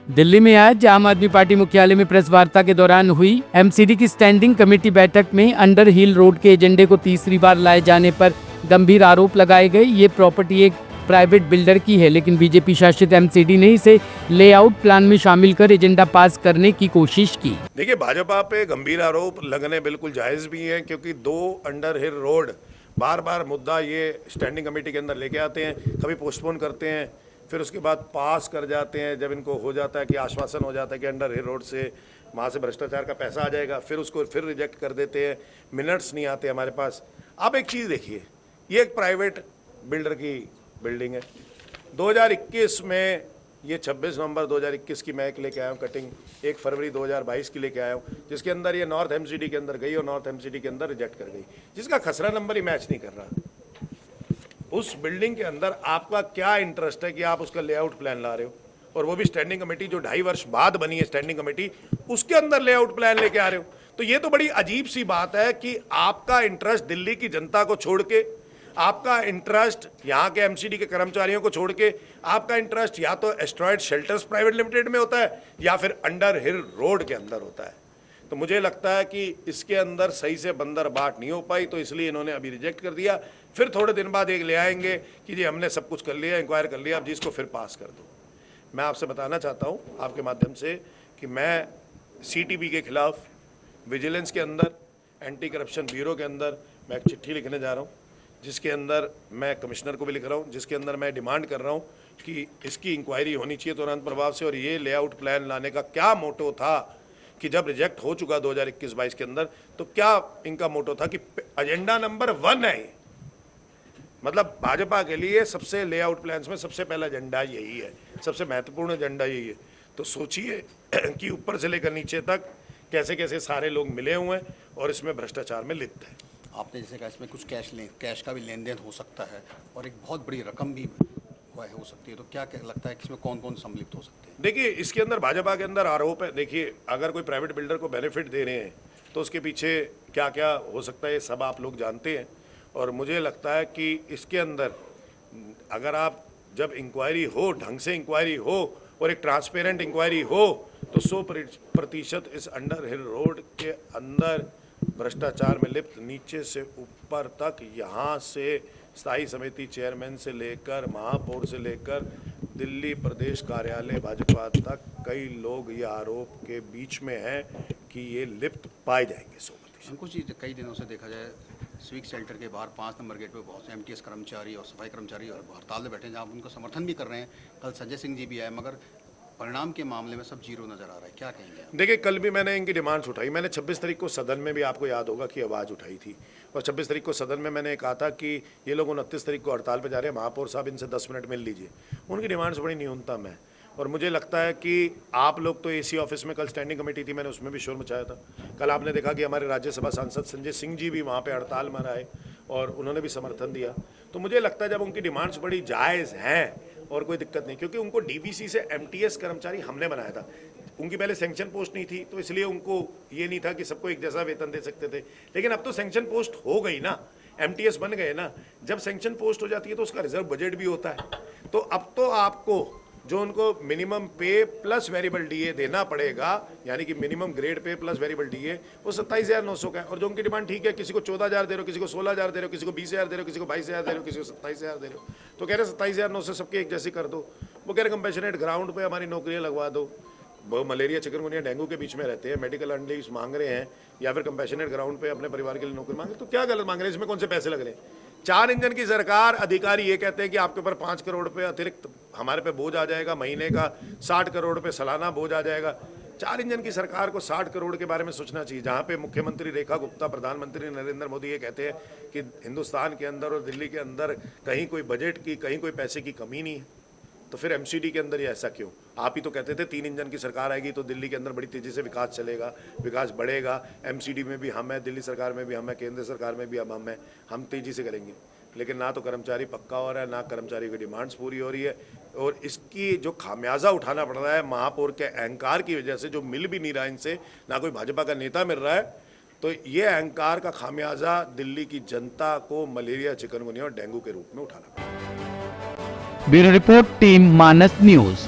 दिल्ली में आज आम आदमी पार्टी मुख्यालय में प्रेस वार्ता के दौरान हुई एमसीडी की स्टैंडिंग कमेटी बैठक में अंडर हिल रोड के एजेंडे को तीसरी बार लाए जाने पर गंभीर आरोप लगाए गए। ये प्रॉपर्टी एक प्राइवेट बिल्डर की है, लेकिन बीजेपी शासित एमसीडी ने इसे लेआउट प्लान में शामिल कर एजेंडा पास करने की कोशिश की। देखिए, भाजपा पे गंभीर आरोप लगने बिल्कुल जायज़ भी है, क्योंकि 2 अंडर हिल रोड बार बार मुद्दा ये स्टैंडिंग कमेटी के अंदर लेके आते हैं, कभी पोस्टपोन करते हैं, फिर उसके बाद पास कर जाते हैं। जब इनको हो जाता है कि आश्वासन हो जाता है कि अंडर हिल रोड से वहाँ से भ्रष्टाचार का पैसा आ जाएगा, फिर उसको फिर रिजेक्ट कर देते हैं, मिनट्स नहीं आते हमारे पास। आप एक चीज़ देखिए, ये एक प्राइवेट बिल्डर की बिल्डिंग है। 2021 में ये 26 नवंबर 2021 की मैं एक लेके आया हूँ कटिंग, 1 फरवरी 2022 की लेके आया हूँ, जिसके अंदर ये नॉर्थ एमसीडी के अंदर गई और नॉर्थ एमसीडी के अंदर रिजेक्ट कर गई, जिसका खसरा नंबर ही मैच नहीं कर रहा। उस बिल्डिंग के अंदर आपका क्या इंटरेस्ट है कि आप उसका लेआउट प्लान ला रहे हो, और वो भी स्टैंडिंग कमेटी जो 2.5 वर्ष बाद बनी है स्टैंडिंग कमेटी, उसके अंदर लेआउट प्लान लेके आ रहे हो। तो ये तो बड़ी अजीब सी बात है कि आपका इंटरेस्ट दिल्ली की जनता को छोड़ के, आपका इंटरेस्ट यहाँ के एमसीडी के कर्मचारियों को छोड़ के, आपका इंटरेस्ट या तो एस्ट्रॉयड शेल्टर्स प्राइवेट लिमिटेड में होता है या फिर अंडर हिल रोड के अंदर होता है। तो मुझे लगता है कि इसके अंदर सही से बंदर बाट नहीं हो पाई, तो इसलिए इन्होंने अभी रिजेक्ट कर दिया। फिर थोड़े दिन बाद एक ले आएंगे कि जी हमने सब कुछ कर लिया, इंक्वायर कर लिया, अब जिसको फिर पास कर दो। मैं आपसे बताना चाहता हूँ आपके माध्यम से कि मैं सीटीबी के खिलाफ विजिलेंस के अंदर, एंटी करप्शन ब्यूरो के अंदर मैं एक चिट्ठी लिखने जा रहा हूँ, जिसके अंदर मैं कमिश्नर को भी लिख रहा हूँ, जिसके अंदर मैं डिमांड कर रहा हूँ कि इसकी इंक्वायरी होनी चाहिए तुरंत प्रभाव से। और ये लेआउट प्लान लाने का क्या मोटो था कि जब रिजेक्ट हो चुका 2021-22 के अंदर, तो क्या इनका मोटो था कि एजेंडा नंबर 1 है। मतलब भाजपा के लिए सबसे लेआउट प्लान्स में सबसे पहला एजेंडा यही है, सबसे महत्वपूर्ण एजेंडा यही है। तो सोचिए कि ऊपर से लेकर नीचे तक कैसे कैसे सारे लोग मिले हुए हैं और इसमें भ्रष्टाचार में लिप्त है। आपने जैसे कहा इसमें कुछ कैश का भी लेन देन हो सकता है और एक बहुत बड़ी रकम भी हो सकती है, तो क्या लगता है कि इसमें कौन कौन सम्मिलित हो सकते हैं? देखिए, इसके अंदर भाजपा के अंदर आरोप है। देखिए, अगर कोई प्राइवेट बिल्डर को बेनिफिट दे रहे हैं तो उसके पीछे क्या क्या हो सकता है, ये सब आप लोग जानते हैं। और मुझे लगता है कि इसके अंदर अगर आप जब इंक्वायरी हो, ढंग से इंक्वायरी हो और एक ट्रांसपेरेंट इंक्वायरी हो, तो 100% इस अंडर हिल रोड के अंदर भ्रष्टाचार में लिप्त नीचे से ऊपर तक, यहाँ से स्थायी समिति चेयरमैन से लेकर महापौर से लेकर दिल्ली प्रदेश कार्यालय भाजपा तक कई लोग ये आरोप के बीच में हैं कि ये लिप्त पाए जाएंगे 100%। अंकुश जी, कई दिनों से देखा जाए स्विक शेल्टर के बाहर 5 नंबर गेट पे बहुत से एमटीएस कर्मचारी और सफाई कर्मचारी और हड़ताल में बैठे हैं, जहाँ उनको समर्थन भी कर रहे हैं। कल संजय सिंह जी भी आए, मगर परिणाम के मामले में सब जीरो नजर आ रहा है। क्या कहेंगे? देखिए, कल भी मैंने इनकी डिमांड्स उठाई। मैंने 26 तारीख को सदन में भी, आपको याद होगा, कि आवाज़ उठाई थी, और 26 तारीख को सदन में मैंने कहा था कि ये लोग 29 तारीख को हड़ताल पे जा रहे हैं, महापौर साहब इनसे 10 मिनट मिल लीजिए। उनकी डिमांड्स बड़ी न्यूनतम है, और मुझे लगता है कि आप लोग तो एसी ऑफिस में, कल स्टैंडिंग कमेटी थी, मैंने उसमें भी शोर मचाया था। कल आपने देखा कि हमारे राज्यसभा सांसद संजय सिंह जी भी वहाँ पे हड़ताल में आए और उन्होंने भी समर्थन दिया। तो मुझे लगता है जब उनकी डिमांड्स बड़ी जायज़ हैं और कोई दिक्कत नहीं, क्योंकि उनको डीवीसी से एमटीएस कर्मचारी हमने बनाया था। उनकी पहले सैंक्शन पोस्ट नहीं थी, तो इसलिए उनको ये नहीं था कि सबको एक जैसा वेतन दे सकते थे। लेकिन अब तो सैंक्शन पोस्ट हो गई ना, एमटीएस बन गए ना। जब सैंक्शन पोस्ट हो जाती है तो उसका रिजर्व बजट भी होता है। तो अब तो आपको जो उनको मिनिमम पे प्लस वेरिएबल डीए देना पड़ेगा, यानी कि minimum grade pay plus variable DA, वो 27,900 का है। और जो उनकी डिमांड ठीक है, किसी को 14,000 दे रहे हो, किसी को 16,000 दे रहे हो, किसी को 20,000 दे रहे हो, किसी को 22,000 दे रहे हो, किसी को 27,000 दे रहे हो, तो कह रहे 27,900 सबके एक जैसी कर दो। वो कह रहे कंपेशनेट ग्राउंड पे हमारी नौकरियां लगवा दो। वो मलेरिया, चिकनगुनिया, डेंगू के बीच में रहते हैं, मेडिकल अनलीव्स मांग रहे हैं, या फिर कंपेशनेट ग्राउंड पे अपने परिवार के लिए नौकरी मांगे, तो क्या गलत मांग रहे हैं? इसमें कौन से पैसे लग रहे हैं? 4 इंजन की सरकार, अधिकारी ये कहते हैं कि आपके ऊपर 5 करोड़ रुपये अतिरिक्त हमारे पे बोझ आ जाएगा, महीने का 60 करोड़ रुपये सालाना बोझ आ जाएगा। 4 इंजन की सरकार को 60 करोड़ के बारे में सोचना चाहिए, जहाँ पे मुख्यमंत्री रेखा गुप्ता, प्रधानमंत्री नरेंद्र मोदी ये कहते हैं कि हिंदुस्तान के अंदर और दिल्ली के अंदर कहीं कोई बजट की, कहीं कोई पैसे की कमी नहीं है। तो फिर एमसीडी के अंदर ये ऐसा क्यों? आप ही तो कहते थे 3 इंजन की सरकार आएगी तो दिल्ली के अंदर बड़ी तेज़ी से विकास चलेगा, विकास बढ़ेगा, एमसीडी में भी हम हैं, दिल्ली सरकार में भी हम हैं, केंद्र सरकार में भी अब हम हैं, हम तेज़ी से करेंगे। लेकिन ना तो कर्मचारी पक्का हो रहा है, ना कर्मचारी की डिमांड्स पूरी हो रही है, और इसकी जो खामियाजा उठाना पड़ रहा है महापौर के अहंकार की वजह से, जो मिल भी नहीं रहा इनसे, ना कोई भाजपा का नेता मिल रहा है, तो ये अहंकार का खामियाजा दिल्ली की जनता को मलेरिया, चिकनगुनिया और डेंगू के रूप में उठाना पड़ेगा। ब्यूरो रिपोर्ट, टीम मानस न्यूज।